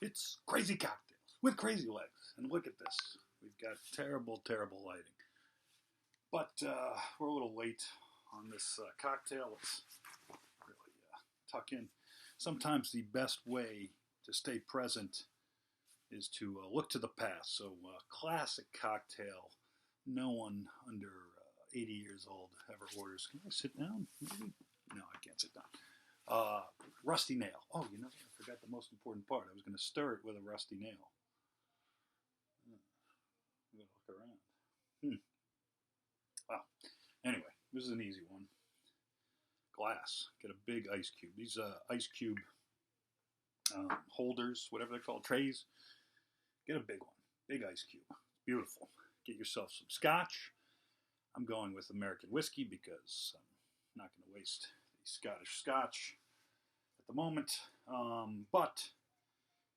It's Crazy Cocktails with Crazy Legs. And look at this. We've got terrible, terrible lighting. But we're a little late on this cocktail. Let's really tuck in. Sometimes the best way to stay present is to look to the past. So classic cocktail. No one under 80 years old ever orders. Can I sit down? Maybe? No, I can't sit down. Rusty nail. Oh, you know, I forgot the most important part. I was going to stir it with a rusty nail. I'm going to look around. Wow. Anyway, this is an easy one. Glass. Get a big ice cube. These ice cube holders, whatever they're called, trays. Get a big one. Big ice cube. Beautiful. Get yourself some scotch. I'm going with American whiskey because I'm not going to waste the Scottish scotch at the moment. But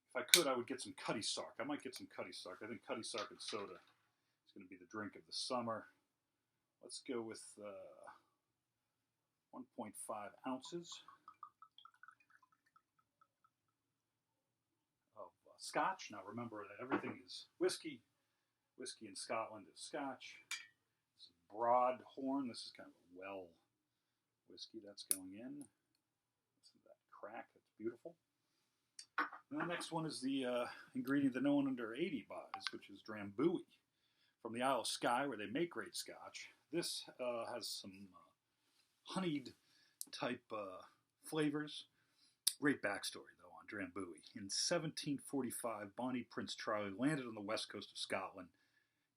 if I could, I would get some Cutty Sark. I might get some Cutty Sark. I think Cutty Sark and soda is going to be the drink of the summer. Let's go with 1.5 ounces of scotch. Now remember that everything is whiskey. Whiskey in Scotland is scotch. This is Broadhorn. This is kind of a well whiskey that's going in. Listen to that crack. That's beautiful. And the next one is the ingredient that no one under 80 buys, which is Drambuie from the Isle of Skye, where they make great scotch. This has some honeyed type flavors. Great backstory, though, on Drambuie. In 1745, Bonnie Prince Charlie landed on the west coast of Scotland.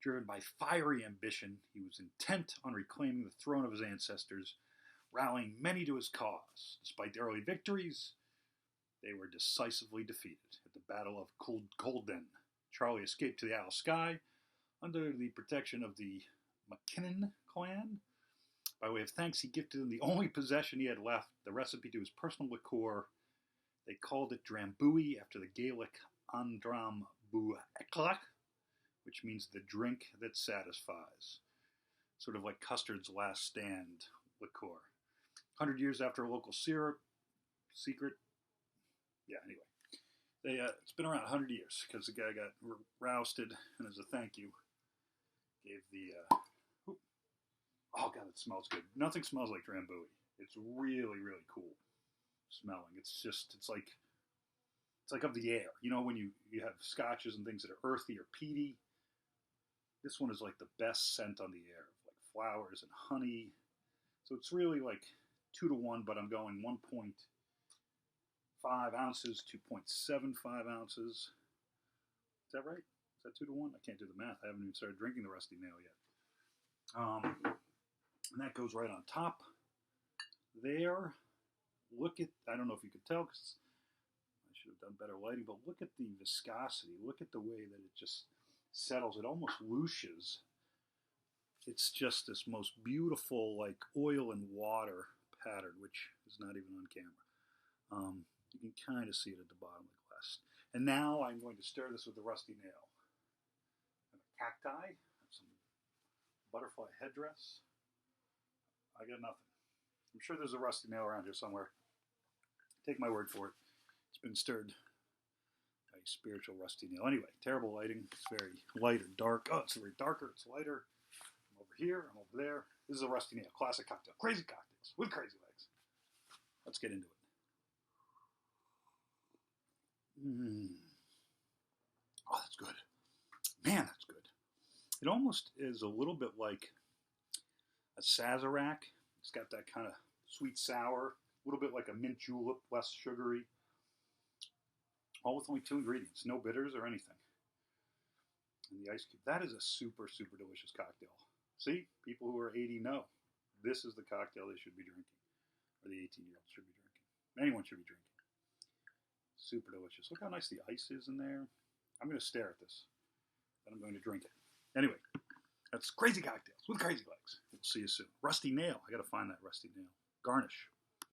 Driven by fiery ambition, he was intent on reclaiming the throne of his ancestors, rallying many to his cause. Despite their early victories, they were decisively defeated. At the Battle of Culloden, Charlie escaped to the Isle of Skye under the protection of the MacKinnon clan. By way of thanks, he gifted them the only possession he had left, the recipe to his personal liqueur. They called it Drambuie after the Gaelic Andram Buachlach, which means the drink that satisfies. Sort of like Custard's Last Stand liqueur. 100 years after a local secret. Yeah, anyway. It's been around 100 years because the guy got rousted, and as a thank you, gave the... oh, God, it smells good. Nothing smells like Drambuie. It's really, really cool smelling. It's like of the air. You know, when you have scotches and things that are earthy or peaty, this one is like the best scent on the air, like flowers and honey. So it's really like 2 to 1, but I'm going 1.5 ounces, 2.75 ounces. Is that right? Is that 2 to 1? I can't do the math. I haven't even started drinking the rusty nail yet. And that goes right on top there. Look at, I don't know if you could tell because I should have done better lighting, but look at the viscosity. Look at the way that it just settles. It almost whooshes. It's just this most beautiful, like oil and water pattern, which is not even on camera. You can kind of see it at the bottom of the glass. And now I'm going to stir this with the rusty nail. And a cacti, some butterfly headdress. I got nothing. I'm sure there's a rusty nail around here somewhere. Take my word for it. It's been stirred by a spiritual rusty nail. Anyway, terrible lighting. It's very light or dark. Oh, it's very darker. It's lighter. I'm over here. I'm over there. This is a rusty nail. Classic cocktail. Crazy cocktails with crazy legs. Let's get into it. Oh, that's good. Man, that's good. It almost is a little bit like a Sazerac. It's got that kind of sweet sour, a little bit like a mint julep, less sugary. All with only 2 ingredients, no bitters or anything. And the ice cube. That is a super, super delicious cocktail. See, people who are 80 know this is the cocktail they should be drinking, or the 18-year-olds should be drinking. Anyone should be drinking. Super delicious. Look how nice the ice is in there. I'm going to stare at this, then I'm going to drink it. Anyway. That's Crazy Cocktails with Crazy Legs. We'll see you soon. Rusty nail. I got to find that rusty nail. Garnish.